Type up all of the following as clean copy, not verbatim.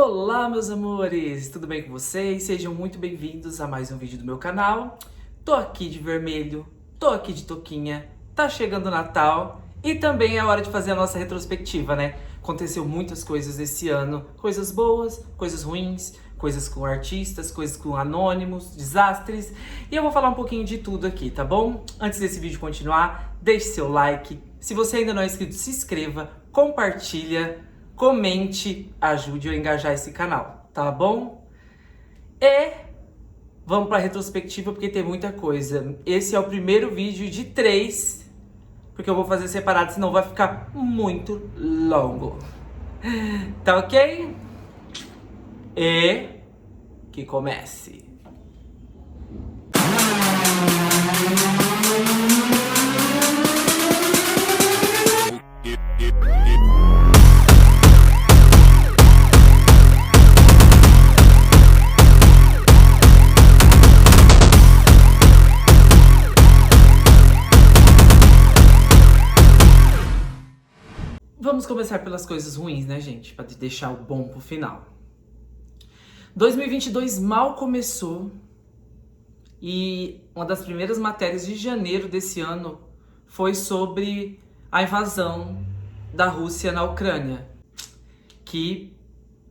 Olá, meus amores! Tudo bem com vocês? Sejam muito bem-vindos a mais um vídeo do meu canal. Tô aqui de vermelho, tô aqui de touquinha, tá chegando o Natal e também é hora de fazer a nossa retrospectiva, né? Aconteceu muitas coisas esse ano, coisas boas, coisas ruins, coisas com artistas, coisas com anônimos, desastres, e eu vou falar um pouquinho de tudo aqui, tá bom? Antes desse vídeo continuar, deixe seu like, se você ainda não é inscrito, se inscreva, compartilha, comente, ajude a engajar esse canal, tá bom? E vamos para a retrospectiva porque tem muita coisa. Esse é o primeiro vídeo de 3, porque eu vou fazer separado, senão vai ficar muito longo. Tá ok? E que comece! Vamos começar pelas coisas ruins, né, gente? Para deixar o bom pro final. 2022 mal começou e uma das primeiras matérias de janeiro desse ano foi sobre a invasão da Rússia na Ucrânia, que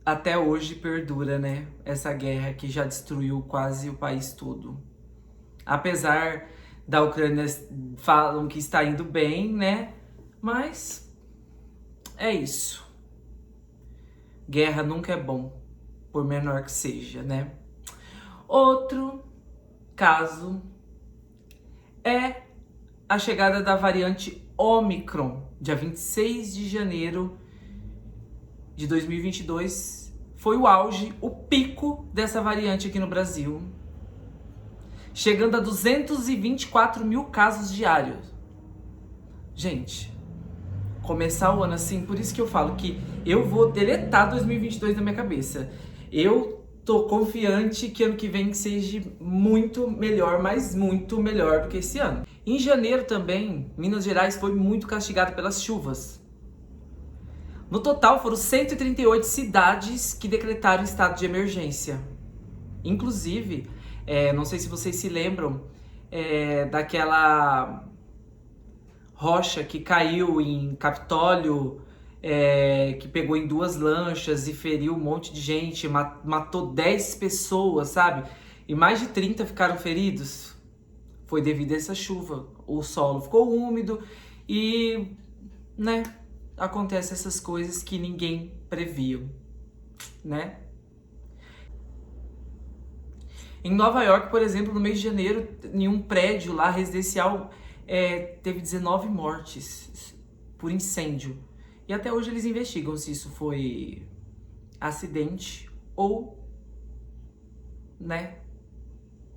até hoje perdura, né? Essa guerra que já destruiu quase o país todo. Apesar da Ucrânia falam que está indo bem, né? Mas é isso. Guerra nunca é bom, por menor que seja, né? Outro caso é a chegada da variante Omicron, dia 26 de janeiro de 2022. Foi o auge, o pico dessa variante aqui no Brasil, chegando a 224 mil casos diários. Gente, começar o ano assim, por isso que eu falo que eu vou deletar 2022 da minha cabeça. Eu tô confiante que ano que vem seja muito melhor, mas muito melhor do que esse ano. Em janeiro também, Minas Gerais foi muito castigado pelas chuvas. No total, foram 138 cidades que decretaram estado de emergência. Inclusive, não sei se vocês se lembram daquela rocha que caiu em Capitólio, que pegou em 2 lanchas e feriu um monte de gente, matou 10 pessoas, sabe? E mais de 30 ficaram feridos. Foi devido a essa chuva. O solo ficou úmido e, né, acontecem essas coisas que ninguém previu, né? Em Nova York, por exemplo, no mês de janeiro, em um prédio lá residencial, teve 19 mortes por incêndio. E até hoje eles investigam se isso foi acidente ou, né,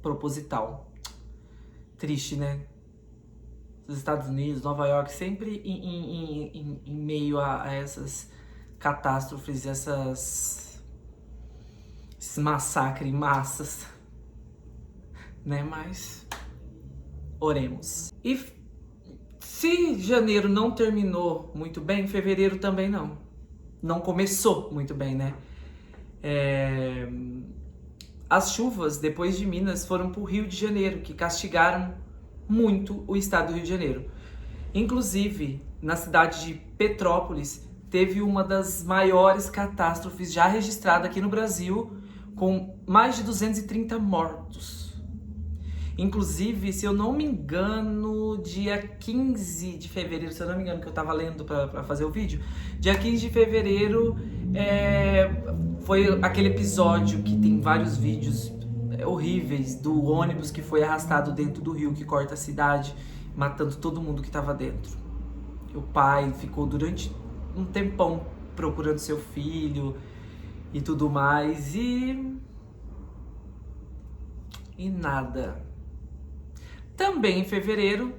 proposital. Triste, né? Os Estados Unidos, Nova York, sempre em meio a essas catástrofes, esses massacres em massas, né? Mas oremos. E se janeiro não terminou muito bem, fevereiro também não. Não começou muito bem, né? As chuvas, depois de Minas, foram para o Rio de Janeiro, que castigaram muito o estado do Rio de Janeiro. Inclusive, na cidade de Petrópolis, teve uma das maiores catástrofes já registrada aqui no Brasil, com mais de 230 mortos. Inclusive, se eu não me engano, dia 15 de fevereiro, se eu não me engano, que eu tava lendo pra fazer o vídeo, dia 15 de fevereiro foi aquele episódio que tem vários vídeos horríveis do ônibus que foi arrastado dentro do rio que corta a cidade, matando todo mundo que tava dentro. O pai ficou durante um tempão procurando seu filho e tudo mais, e nada. Também em fevereiro,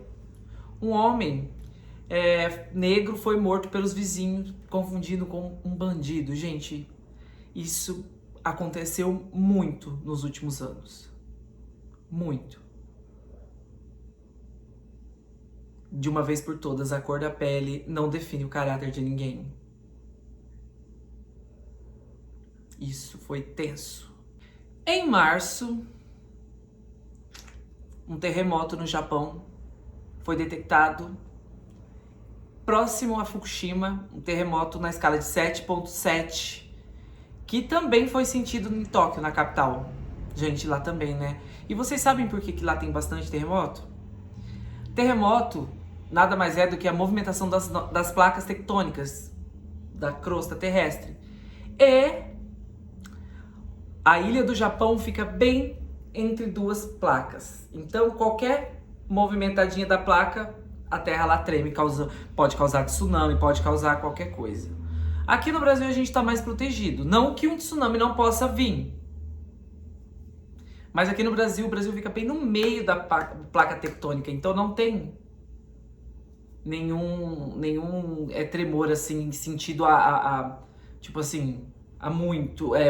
um homem negro foi morto pelos vizinhos, confundido com um bandido. Gente, isso aconteceu muito nos últimos anos. Muito. De uma vez por todas, a cor da pele não define o caráter de ninguém. Isso foi tenso. Em março, um terremoto no Japão foi detectado próximo a Fukushima, um terremoto na escala de 7,7, que também foi sentido em Tóquio, na capital. Gente, lá também, né? E vocês sabem por que lá tem bastante terremoto? Terremoto nada mais é do que a movimentação das placas tectônicas da crosta terrestre. E a ilha do Japão fica bem entre duas placas. Então, qualquer movimentadinha da placa, a terra lá treme, pode causar tsunami, pode causar qualquer coisa. Aqui no Brasil a gente está mais protegido. Não que um tsunami não possa vir. Mas aqui no Brasil, o Brasil fica bem no meio da placa tectônica. Então não tem nenhum tremor assim, sentido tipo assim,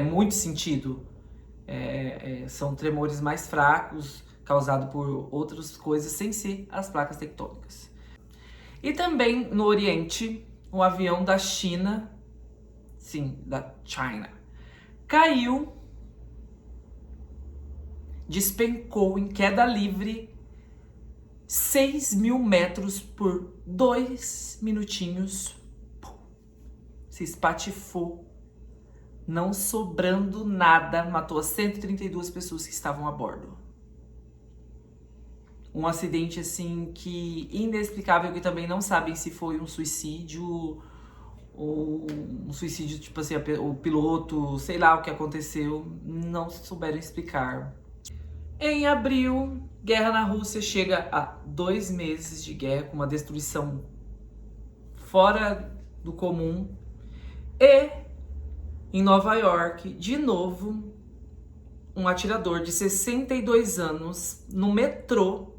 muito sentido. São tremores mais fracos, causados por outras coisas, sem ser as placas tectônicas. E também no Oriente, um avião da China, sim, da China, caiu, despencou em queda livre 6.000 metros por 2 minutinhos, se espatifou, não sobrando nada, matou as 132 pessoas que estavam a bordo. Um acidente assim que inexplicável, que também não sabem se foi um suicídio ou um suicídio, tipo assim, o piloto, sei lá o que aconteceu, não souberam explicar. Em abril, guerra na Rússia chega a 2 meses de guerra, com uma destruição fora do comum. E em Nova York, de novo, um atirador de 62 anos no metrô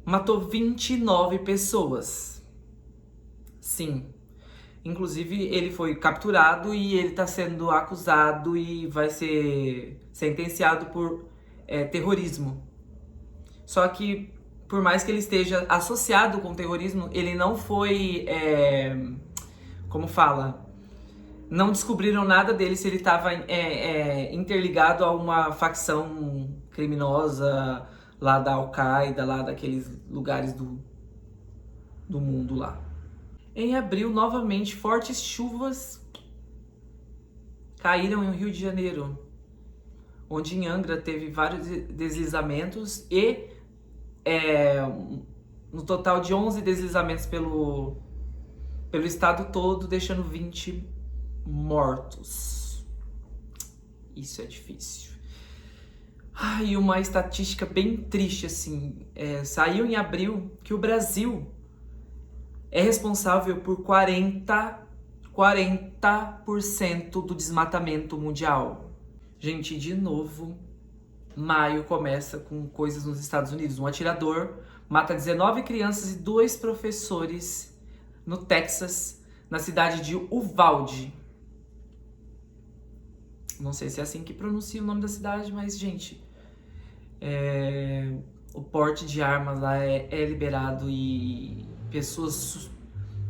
matou 29 pessoas. Sim. Inclusive, ele foi capturado e ele está sendo acusado e vai ser sentenciado por terrorismo. Só que, por mais que ele esteja associado com terrorismo, ele não foi, como fala, não descobriram nada dele se ele estava interligado a uma facção criminosa lá da Al-Qaeda, lá daqueles lugares do mundo lá. Em abril, novamente, fortes chuvas caíram no Rio de Janeiro, onde em Angra teve vários deslizamentos e no total de 11 deslizamentos pelo estado todo, deixando 20 mortos. Isso é difícil. E uma estatística bem triste, assim, saiu em abril que o Brasil é responsável por 40% do desmatamento mundial. Gente, de novo, maio começa com coisas nos Estados Unidos. Um atirador mata 19 crianças e 2 professores no Texas, na cidade de Uvalde. Não sei se é assim que pronuncia o nome da cidade, mas, gente, o porte de armas lá é liberado e pessoas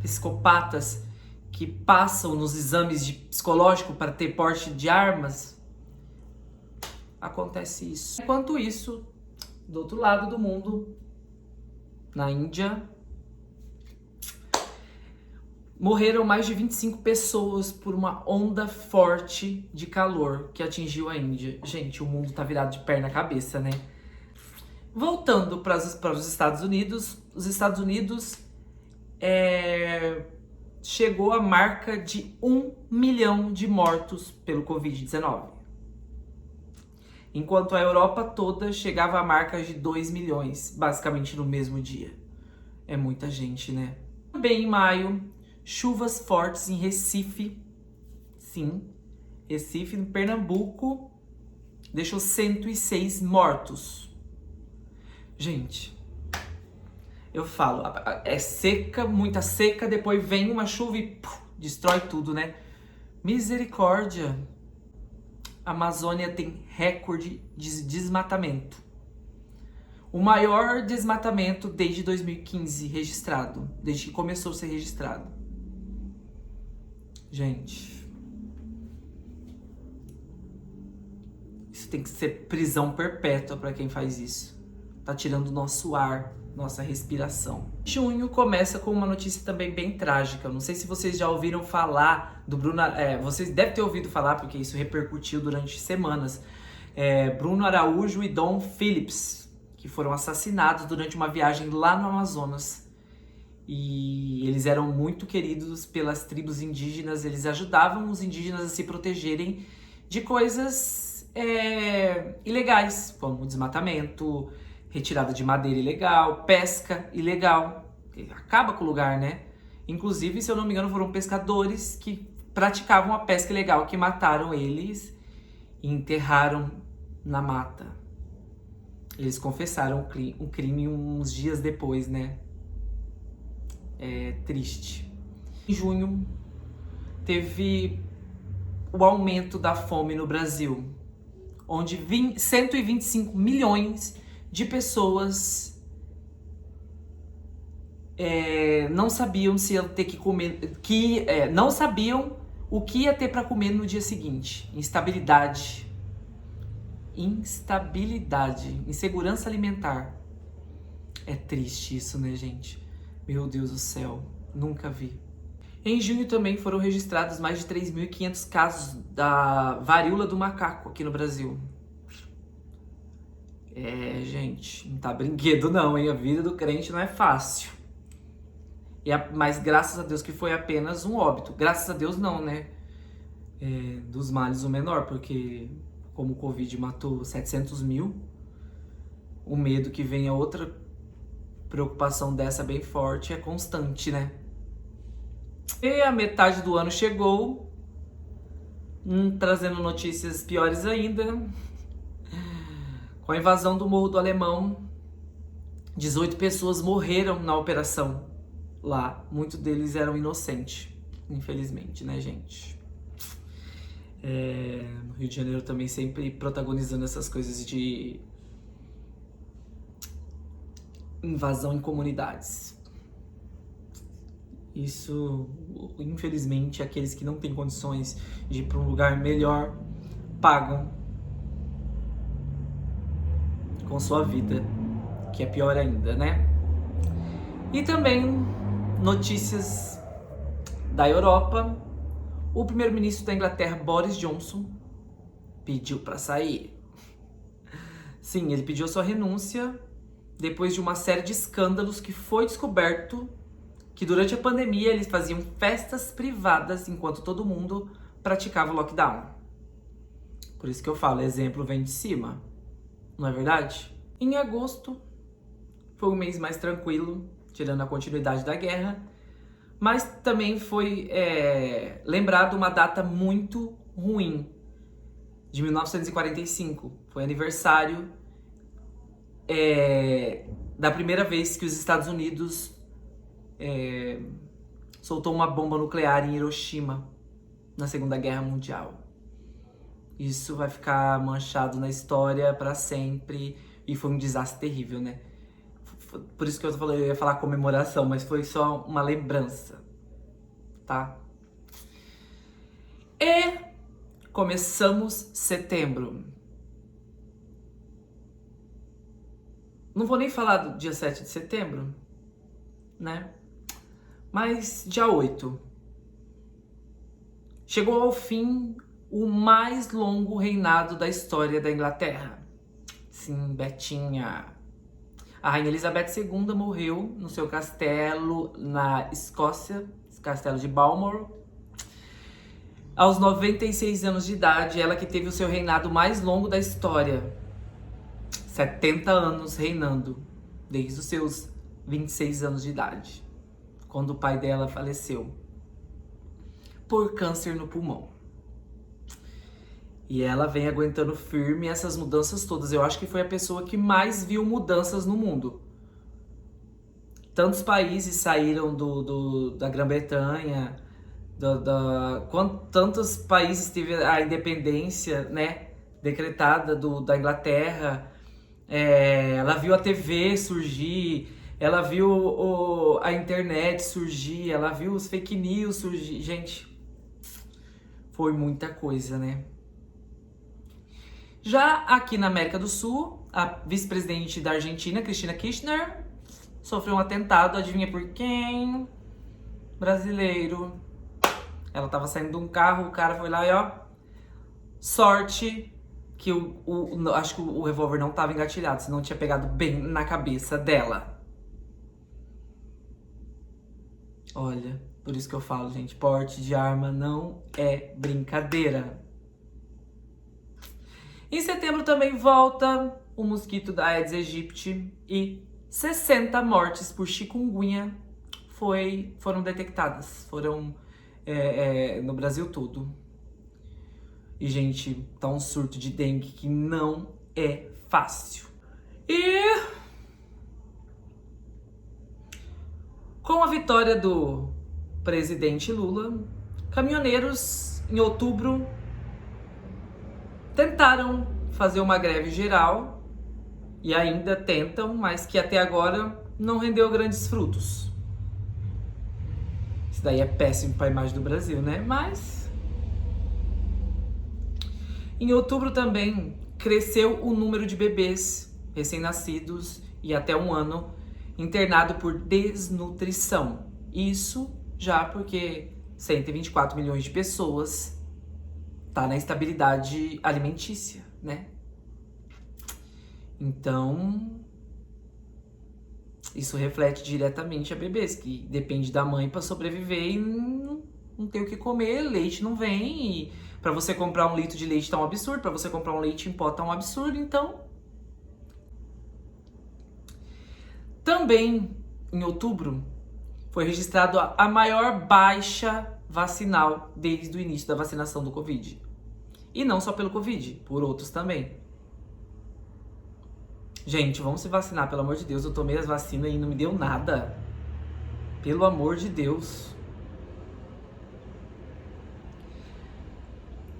psicopatas que passam nos exames de psicológico para ter porte de armas, acontece isso. Enquanto isso, do outro lado do mundo, na Índia, morreram mais de 25 pessoas por uma onda forte de calor que atingiu a Índia. Gente, o mundo tá virado de perna cabeça, né? Voltando para os Estados Unidos, os Estados Unidos chegou à marca de 1 milhão de mortos pelo Covid-19. Enquanto a Europa toda chegava à marca de 2 milhões, basicamente no mesmo dia. É muita gente, né? Também em maio, chuvas fortes em Recife. Sim, Recife, no Pernambuco, deixou 106 mortos. Gente, eu falo, é seca, muita seca, depois vem uma chuva e destrói tudo, né? Misericórdia. A Amazônia tem recorde de desmatamento. O maior desmatamento desde 2015 registrado, desde que começou a ser registrado. Gente, isso tem que ser prisão perpétua para quem faz isso. Tá tirando nosso ar, nossa respiração. Junho começa com uma notícia também bem trágica. Não sei se vocês já ouviram falar do Bruno... vocês devem ter ouvido falar, porque isso repercutiu durante semanas. Bruno Araújo e Dom Phillips, que foram assassinados durante uma viagem lá no Amazonas. E eles eram muito queridos pelas tribos indígenas. Eles ajudavam os indígenas a se protegerem de coisas ilegais, como desmatamento, retirada de madeira ilegal, pesca ilegal, que acaba com o lugar, né? Inclusive, se eu não me engano, foram pescadores que praticavam a pesca ilegal que mataram eles e enterraram na mata. Eles confessaram o crime uns dias depois, né? É triste. Em junho, teve o aumento da fome no Brasil, onde 125 milhões de pessoas não sabiam se iam ter que comer, não sabiam o que ia ter para comer no dia seguinte. Instabilidade, insegurança alimentar. É triste isso, né, gente? Meu Deus do céu, nunca vi. Em junho também foram registrados mais de 3.500 casos da varíola do macaco aqui no Brasil. Gente, não tá brinquedo não, hein? A vida do crente não é fácil. Mas graças a Deus que foi apenas um óbito. Graças a Deus não, né? Dos males o menor, porque como o Covid matou 700 mil, o medo que venha outra preocupação dessa bem forte é constante, né? E a metade do ano chegou, trazendo notícias piores ainda. Com a invasão do Morro do Alemão, 18 pessoas morreram na operação lá. Muitos deles eram inocentes, infelizmente, né, gente? No Rio de Janeiro também sempre protagonizando essas coisas de invasão em comunidades. Isso, infelizmente, aqueles que não têm condições de ir para um lugar melhor pagam com sua vida, que é pior ainda, né? E também notícias da Europa. O primeiro-ministro da Inglaterra, Boris Johnson, pediu para sair. Sim, ele pediu sua renúncia depois de uma série de escândalos que foi descoberto que durante a pandemia eles faziam festas privadas enquanto todo mundo praticava o lockdown. Por isso que eu falo, exemplo vem de cima. Não é verdade? Em agosto, foi um mês mais tranquilo, tirando a continuidade da guerra, mas também foi lembrado uma data muito ruim, de 1945. Foi aniversário da primeira vez que os Estados Unidos soltou uma bomba nuclear em Hiroshima, na Segunda Guerra Mundial. Isso vai ficar manchado na história para sempre. E foi um desastre terrível, né? Por isso que eu tô falando, eu ia falar comemoração, mas foi só uma lembrança, tá? E começamos setembro. Não vou nem falar do dia 7 de setembro, né? Mas dia 8. Chegou ao fim o mais longo reinado da história da Inglaterra. Sim, Betinha. A Rainha Elizabeth II morreu no seu castelo na Escócia, castelo de Balmoral, aos 96 anos de idade. Ela que teve o seu reinado mais longo da história. 70 anos reinando, desde os seus 26 anos de idade, quando o pai dela faleceu por câncer no pulmão. E ela vem aguentando firme essas mudanças todas. Eu acho que foi a pessoa que mais viu mudanças no mundo. Tantos países saíram da Grã-Bretanha, tantos países teve a independência, né, decretada da Inglaterra. Ela viu a TV surgir, ela viu a internet surgir, ela viu os fake news surgir. Gente, foi muita coisa, né? Já aqui na América do Sul, a vice-presidente da Argentina, Cristina Kirchner, sofreu um atentado, adivinha por quem? Brasileiro. Ela tava saindo de um carro, o cara foi lá e ó, sorte que acho que o revólver não tava engatilhado, senão tinha pegado bem na cabeça dela. Olha, por isso que eu falo, gente, porte de arma não é brincadeira. Em setembro também volta o mosquito da Aedes aegypti e 60 mortes por chikungunya foram detectadas. Foram no Brasil todo. E, gente, tá um surto de dengue que não é fácil. E com a vitória do presidente Lula, caminhoneiros, em outubro, tentaram fazer uma greve geral e ainda tentam, mas que até agora não rendeu grandes frutos. Isso daí é péssimo para a imagem do Brasil, né? Mas em outubro também cresceu o número de bebês recém-nascidos e até 1 ano internado por desnutrição. Isso já porque 124 milhões de pessoas tá na instabilidade alimentícia, né? Então, isso reflete diretamente a bebês que depende da mãe para sobreviver e não tem o que comer, leite não vem, e para você comprar 1 litro de leite tá um absurdo, para você comprar um leite em pó tá um absurdo, então. Também em outubro foi registrado a maior baixa vacinal desde o início da vacinação do Covid. E não só pelo Covid, por outros também. Gente, vamos se vacinar, pelo amor de Deus. Eu tomei as vacinas e não me deu nada. Pelo amor de Deus.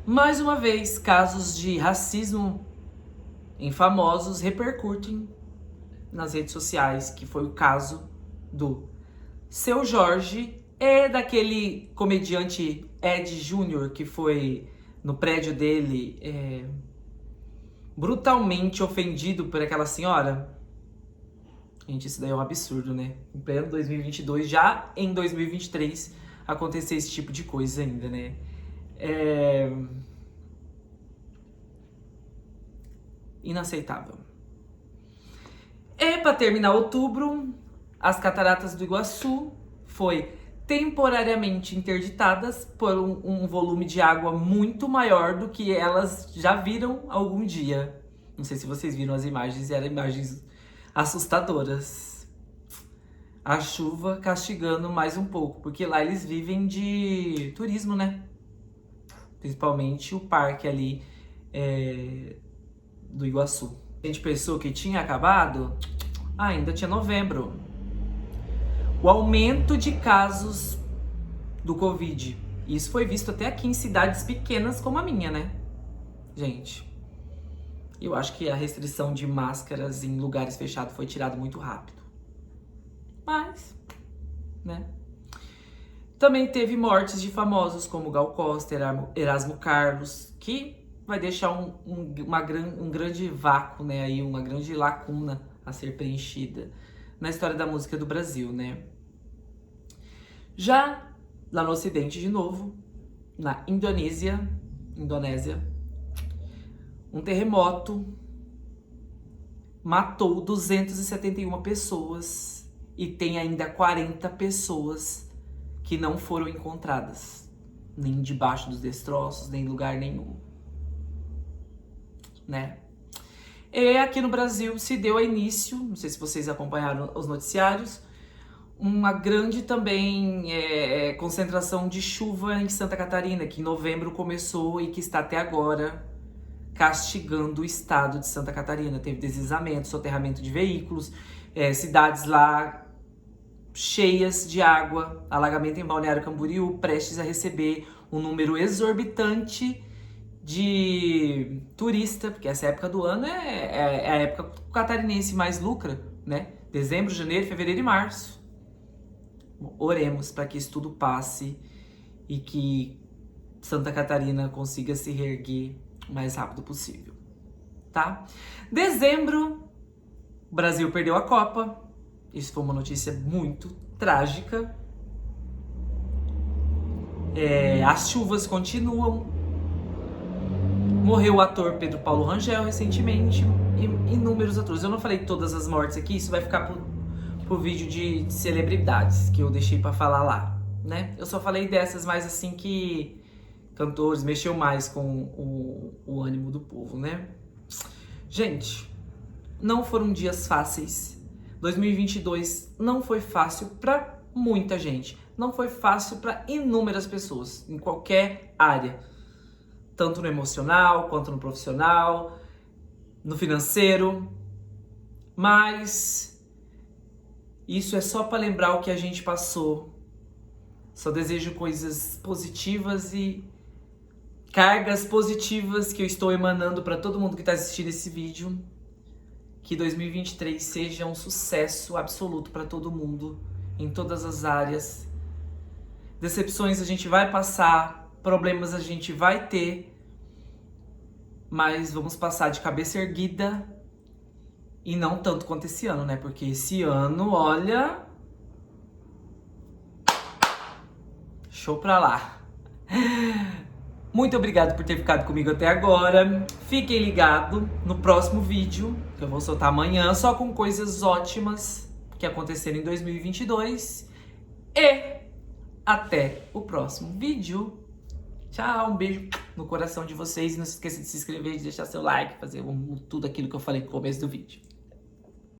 Mais uma vez, casos de racismo em famosos repercutem nas redes sociais, que foi o caso do Seu Jorge e daquele comediante Ed Júnior, que foi no prédio dele brutalmente ofendido por aquela senhora. Gente, isso daí é um absurdo, né? Em pleno 2022, já em 2023, acontecer esse tipo de coisa ainda, né? Inaceitável. E para terminar outubro, as cataratas do Iguaçu foi temporariamente interditadas por um volume de água muito maior do que elas já viram algum dia. Não sei se vocês viram as imagens, eram imagens assustadoras. A chuva castigando mais um pouco, porque lá eles vivem de turismo, né? Principalmente o parque ali do Iguaçu. A gente pensou que tinha acabado, ainda tinha novembro. O aumento de casos do Covid. Isso foi visto até aqui em cidades pequenas como a minha, né? Gente, eu acho que a restrição de máscaras em lugares fechados foi tirada muito rápido. Mas, né? Também teve mortes de famosos como Gal Costa, Erasmo Carlos, que vai deixar um grande vácuo, né? Aí, uma grande lacuna a ser preenchida na história da música do Brasil, né? Já lá no Ocidente, de novo, na Indonésia, um terremoto matou 271 pessoas e tem ainda 40 pessoas que não foram encontradas, nem debaixo dos destroços, nem em lugar nenhum, né? E aqui no Brasil se deu início, não sei se vocês acompanharam os noticiários, uma grande também concentração de chuva em Santa Catarina, que em novembro começou e que está até agora castigando o estado de Santa Catarina. Teve deslizamento, soterramento de veículos, cidades lá cheias de água, alagamento em Balneário Camboriú, prestes a receber um número exorbitante de turista, porque essa época do ano é a época que o catarinense mais lucra, né? Dezembro, janeiro, fevereiro e março. Oremos para que isso tudo passe e que Santa Catarina consiga se reerguer o mais rápido possível. tá? Dezembro, o Brasil perdeu a Copa. Isso foi uma notícia muito trágica. As chuvas continuam. Morreu o ator Pedro Paulo Rangel recentemente. E inúmeros atores. Eu não falei todas as mortes aqui, isso vai ficar pro vídeo de celebridades que eu deixei pra falar lá, né? Eu só falei dessas mais assim que cantores mexeu mais com o ânimo do povo, né? Gente, não foram dias fáceis. 2022 não foi fácil pra muita gente. Não foi fácil pra inúmeras pessoas, em qualquer área. Tanto no emocional, quanto no profissional, no financeiro. Mas isso é só pra lembrar o que a gente passou. Só desejo coisas positivas e cargas positivas que eu estou emanando para todo mundo que está assistindo esse vídeo. Que 2023 seja um sucesso absoluto para todo mundo, em todas as áreas. Decepções a gente vai passar, problemas a gente vai ter, mas vamos passar de cabeça erguida e não tanto quanto esse ano, né? Porque esse ano, olha, show pra lá. Muito obrigado por ter ficado comigo até agora. Fiquem ligados no próximo vídeo, que eu vou soltar amanhã, só com coisas ótimas que aconteceram em 2022. E até o próximo vídeo. Tchau, um beijo no coração de vocês. E não se esqueça de se inscrever, de deixar seu like, fazer tudo aquilo que eu falei no começo do vídeo.